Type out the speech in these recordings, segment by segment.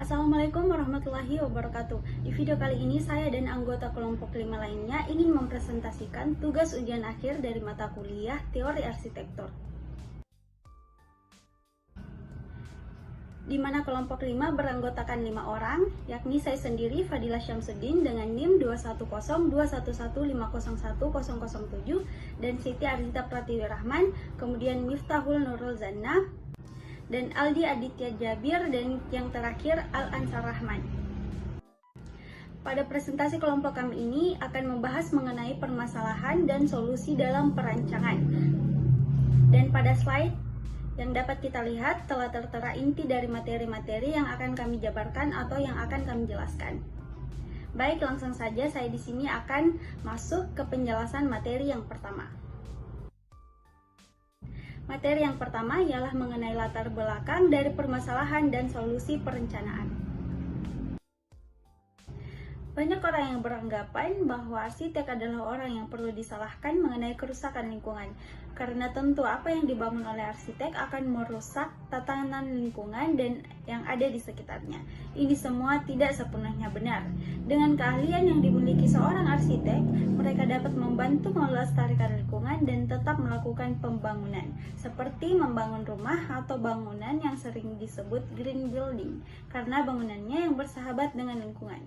Assalamualaikum warahmatullahi wabarakatuh. Di video kali ini saya dan anggota kelompok 5 lainnya ingin mempresentasikan tugas ujian akhir dari mata kuliah Teori Arsitektur. Di mana kelompok 5 beranggotakan 5 orang, yakni saya sendiri Fadilah Syamsuddin dengan NIM 2102115010007 dan Siti Arzita Pratiwi Rahman, kemudian Miftahul Nurul Zanna, dan Aldi Aditya Jabir, dan yang terakhir Al Ansar Rahman. Pada presentasi kelompok kami ini akan membahas mengenai permasalahan dan solusi dalam perancangan. Dan pada slide yang dapat kita lihat telah tertera inti dari materi-materi yang akan kami jabarkan atau yang akan kami jelaskan. Baik, langsung saja saya di sini akan masuk ke penjelasan materi yang pertama. Materi yang pertama ialah mengenai latar belakang dari permasalahan dan solusi perencanaan. Banyak orang yang beranggapan bahwa arsitek adalah orang yang perlu disalahkan mengenai kerusakan lingkungan, karena tentu apa yang dibangun oleh arsitek akan merusak tatanan lingkungan dan yang ada di sekitarnya. Ini semua tidak sepenuhnya benar. Dengan keahlian yang dimiliki seorang arsitek, mereka dapat membantu melestarikan lingkungan dan tetap melakukan pembangunan, seperti membangun rumah atau bangunan yang sering disebut green building, karena bangunannya yang bersahabat dengan lingkungan.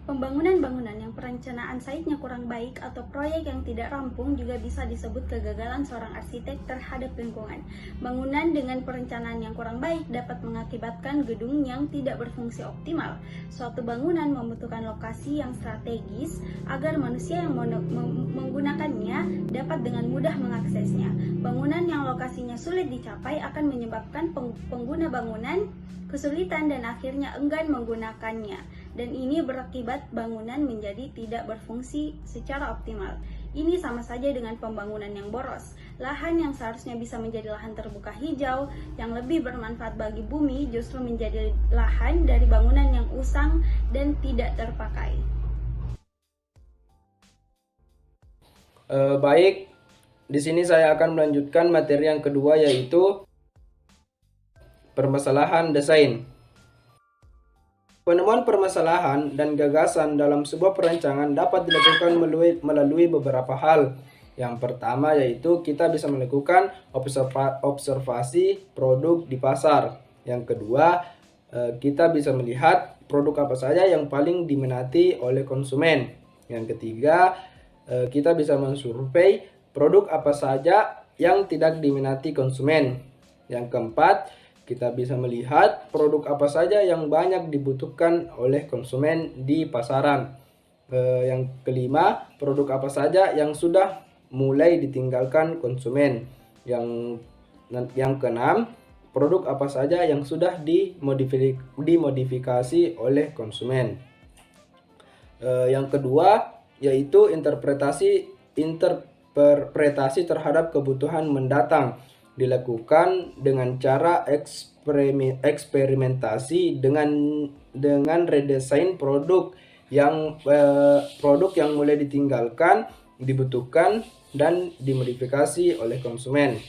Pembangunan bangunan yang perencanaan saitnya kurang baik atau proyek yang tidak rampung juga bisa disebut kegagalan seorang arsitek terhadap lingkungan. Bangunan dengan perencanaan yang kurang baik dapat mengakibatkan gedung yang tidak berfungsi optimal. Suatu bangunan membutuhkan lokasi yang strategis agar manusia yang menggunakannya dapat dengan mudah mengaksesnya. Bangunan yang lokasinya sulit dicapai akan menyebabkan pengguna bangunan kesulitan dan akhirnya enggan menggunakannya, dan ini berakibat bangunan menjadi tidak berfungsi secara optimal. Ini sama saja dengan pembangunan yang boros. Lahan yang seharusnya bisa menjadi lahan terbuka hijau yang lebih bermanfaat bagi bumi justru menjadi lahan dari bangunan yang usang dan tidak terpakai. Baik, di sini saya akan melanjutkan materi yang kedua, yaitu permasalahan desain. Penemuan permasalahan dan gagasan dalam sebuah perancangan dapat dilakukan melalui beberapa hal. Yang pertama yaitu kita bisa melakukan observasi produk di pasar. Yang kedua, kita bisa melihat produk apa saja yang paling diminati oleh konsumen. Yang ketiga, kita bisa mensurvei produk apa saja yang tidak diminati konsumen. Yang keempat, kita bisa melihat produk apa saja yang banyak dibutuhkan oleh konsumen di pasaran. Yang kelima, produk apa saja yang sudah mulai ditinggalkan konsumen. Yang keenam, produk apa saja yang sudah dimodifikasi oleh konsumen. Yang kedua yaitu interpretasi terhadap kebutuhan mendatang, dilakukan dengan cara eksperimentasi dengan redesign produk yang mulai ditinggalkan, dibutuhkan, dan dimodifikasi oleh konsumen.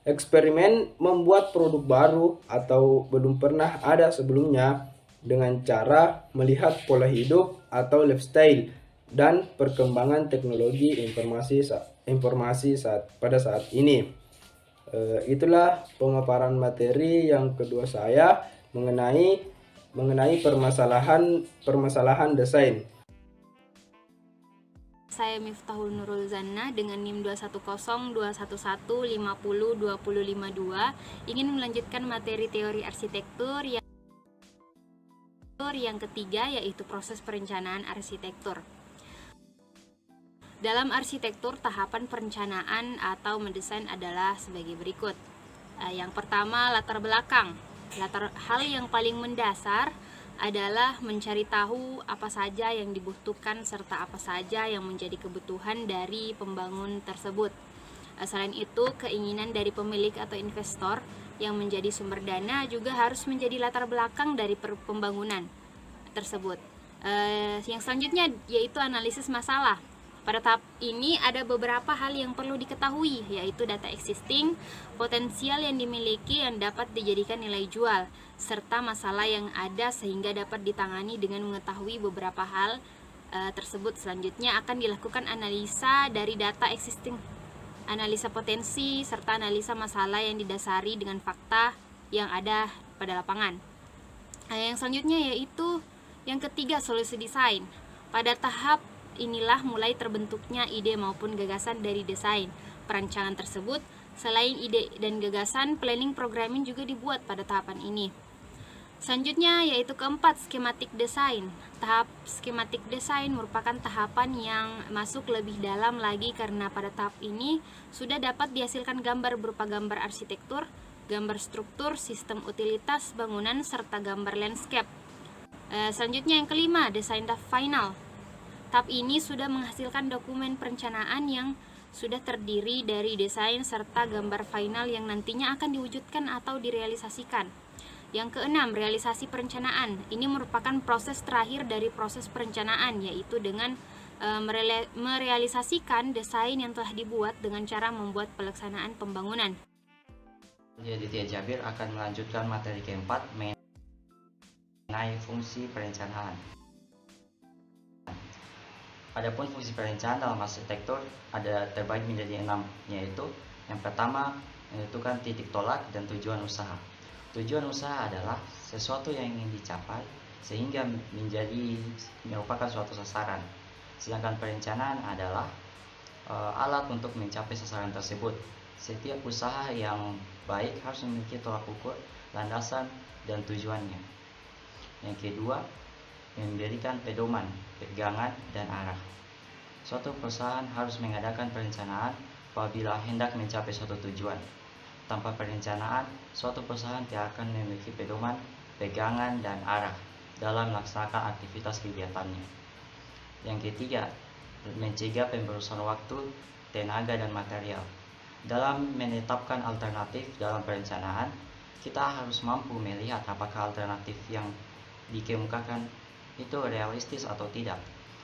Eksperimen membuat produk baru atau belum pernah ada sebelumnya dengan cara melihat pola hidup atau lifestyle dan perkembangan teknologi informasi pada saat ini. Itulah pemaparan materi yang kedua saya mengenai permasalahan desain. Saya Miftahul Nurul Zanna dengan NIM 2102115025052 ingin melanjutkan materi teori arsitektur yang ketiga, yaitu proses perencanaan arsitektur. Dalam arsitektur, tahapan perencanaan atau mendesain adalah sebagai berikut. Yang pertama, latar belakang. Hal yang paling mendasar adalah mencari tahu apa saja yang dibutuhkan serta apa saja yang menjadi kebutuhan dari pembangun tersebut. Selain itu, keinginan dari pemilik atau investor yang menjadi sumber dana juga harus menjadi latar belakang dari pembangunan tersebut. Yang selanjutnya yaitu analisis masalah. Pada tahap ini ada beberapa hal yang perlu diketahui, yaitu data existing, potensial yang dimiliki yang dapat dijadikan nilai jual, serta masalah yang ada sehingga dapat ditangani dengan mengetahui beberapa hal tersebut. Selanjutnya akan dilakukan analisa dari data existing, analisa potensi, serta analisa masalah yang didasari dengan fakta yang ada pada lapangan. Yang selanjutnya yaitu yang ketiga, solusi desain. Pada tahap inilah mulai terbentuknya ide maupun gagasan dari desain perancangan tersebut. Selain ide dan gagasan, planning programming juga dibuat pada tahapan ini. Selanjutnya yaitu keempat, skematik desain. Tahap skematik desain merupakan tahapan yang masuk lebih dalam lagi karena pada tahap ini sudah dapat dihasilkan gambar berupa gambar arsitektur, gambar struktur, sistem utilitas bangunan, serta gambar landscape. Selanjutnya yang kelima, desain tahap final. Tahap ini sudah menghasilkan dokumen perencanaan yang sudah terdiri dari desain serta gambar final yang nantinya akan diwujudkan atau direalisasikan. Yang keenam, realisasi perencanaan. Ini merupakan proses terakhir dari proses perencanaan, yaitu dengan merealisasikan desain yang telah dibuat dengan cara membuat pelaksanaan pembangunan. Jadi Tia Jabir akan melanjutkan materi keempat mengenai fungsi perencanaan. Adapun fungsi perencanaan dalam arsitektur ada terbagi menjadi 6, yaitu yang pertama menentukan titik tolak dan tujuan usaha. Tujuan usaha adalah sesuatu yang ingin dicapai sehingga merupakan suatu sasaran. Sedangkan perencanaan adalah alat untuk mencapai sasaran tersebut. Setiap usaha yang baik harus memiliki tolak ukur, landasan, dan tujuannya. Yang kedua, memberikan pedoman, pegangan, dan arah. Suatu perusahaan harus mengadakan perencanaan apabila hendak mencapai suatu tujuan. Tanpa perencanaan, suatu perusahaan tidak akan memiliki pedoman, pegangan, dan arah dalam melaksanakan aktivitas kegiatannya. Yang ketiga, mencegah pemborosan waktu, tenaga, dan material. Dalam menetapkan alternatif dalam perencanaan, kita harus mampu melihat apakah alternatif yang dikemukakan itu realistis atau tidak,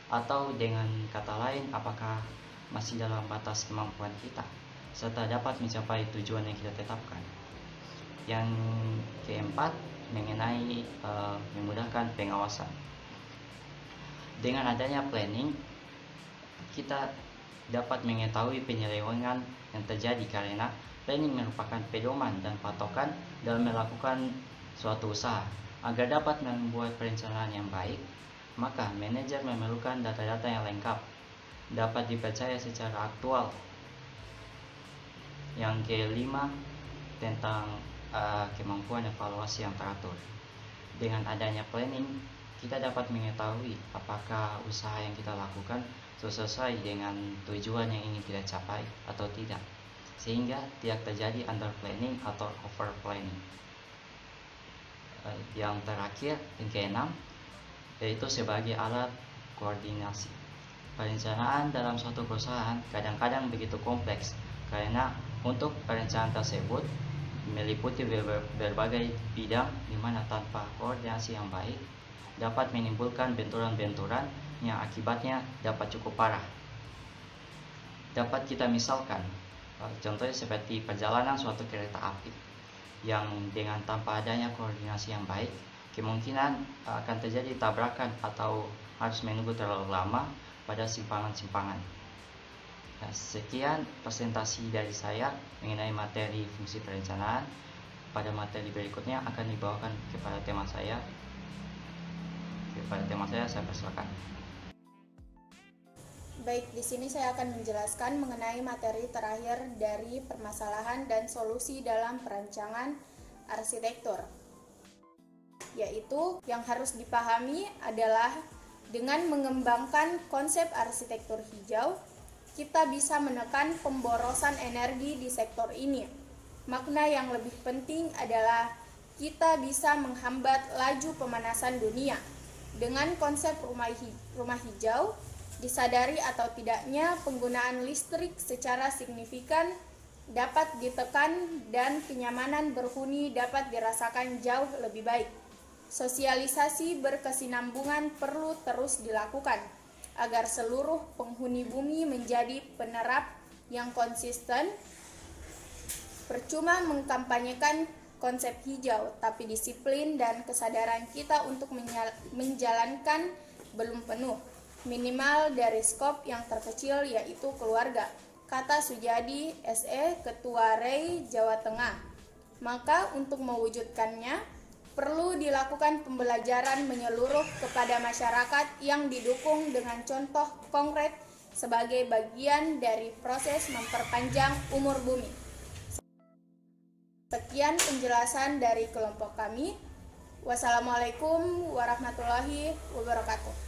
atau dengan kata lain apakah masih dalam batas kemampuan kita serta dapat mencapai tujuan yang kita tetapkan. Yang keempat, mengenai memudahkan pengawasan. Dengan adanya planning, kita dapat mengetahui penyelewengan yang terjadi karena planning merupakan pedoman dan patokan dalam melakukan suatu usaha. Agar dapat membuat perencanaan yang baik, maka manajer memerlukan data-data yang lengkap, dapat dipercaya secara aktual. Yang kelima, tentang kemampuan evaluasi yang teratur. Dengan adanya planning, kita dapat mengetahui apakah usaha yang kita lakukan sesuai dengan tujuan yang ingin kita capai atau tidak, sehingga tidak terjadi under planning atau over planning. Yang terakhir, yang keenam, yaitu sebagai alat koordinasi. Perencanaan dalam suatu perusahaan kadang-kadang begitu kompleks karena untuk perencanaan tersebut meliputi berbagai bidang di mana tanpa koordinasi yang baik dapat menimbulkan benturan-benturan yang akibatnya dapat cukup parah. Dapat kita misalkan, contohnya seperti perjalanan suatu kereta api yang dengan tanpa adanya koordinasi yang baik, kemungkinan akan terjadi tabrakan atau harus menunggu terlalu lama pada simpangan-simpangan. Nah, sekian presentasi dari saya mengenai materi fungsi perencanaan. Pada materi berikutnya akan dibawakan kepada tema saya. Saya persilakan. Baik, di sini saya akan menjelaskan mengenai materi terakhir dari permasalahan dan solusi dalam perancangan arsitektur. Yaitu yang harus dipahami adalah dengan mengembangkan konsep arsitektur hijau, kita bisa menekan pemborosan energi di sektor ini. Makna yang lebih penting adalah kita bisa menghambat laju pemanasan dunia. Dengan konsep rumah hijau, disadari atau tidaknya penggunaan listrik secara signifikan dapat ditekan dan kenyamanan berhuni dapat dirasakan jauh lebih baik. Sosialisasi berkesinambungan perlu terus dilakukan agar seluruh penghuni bumi menjadi penerap yang konsisten. Percuma mengkampanyekan konsep hijau, tapi disiplin dan kesadaran kita untuk menjalankan belum penuh, minimal dari skop yang terkecil yaitu keluarga, kata Sujadi SE, Ketua REI Jawa Tengah. Maka untuk mewujudkannya, perlu dilakukan pembelajaran menyeluruh kepada masyarakat yang didukung dengan contoh konkret sebagai bagian dari proses memperpanjang umur bumi. Sekian penjelasan dari kelompok kami. Wassalamualaikum warahmatullahi wabarakatuh.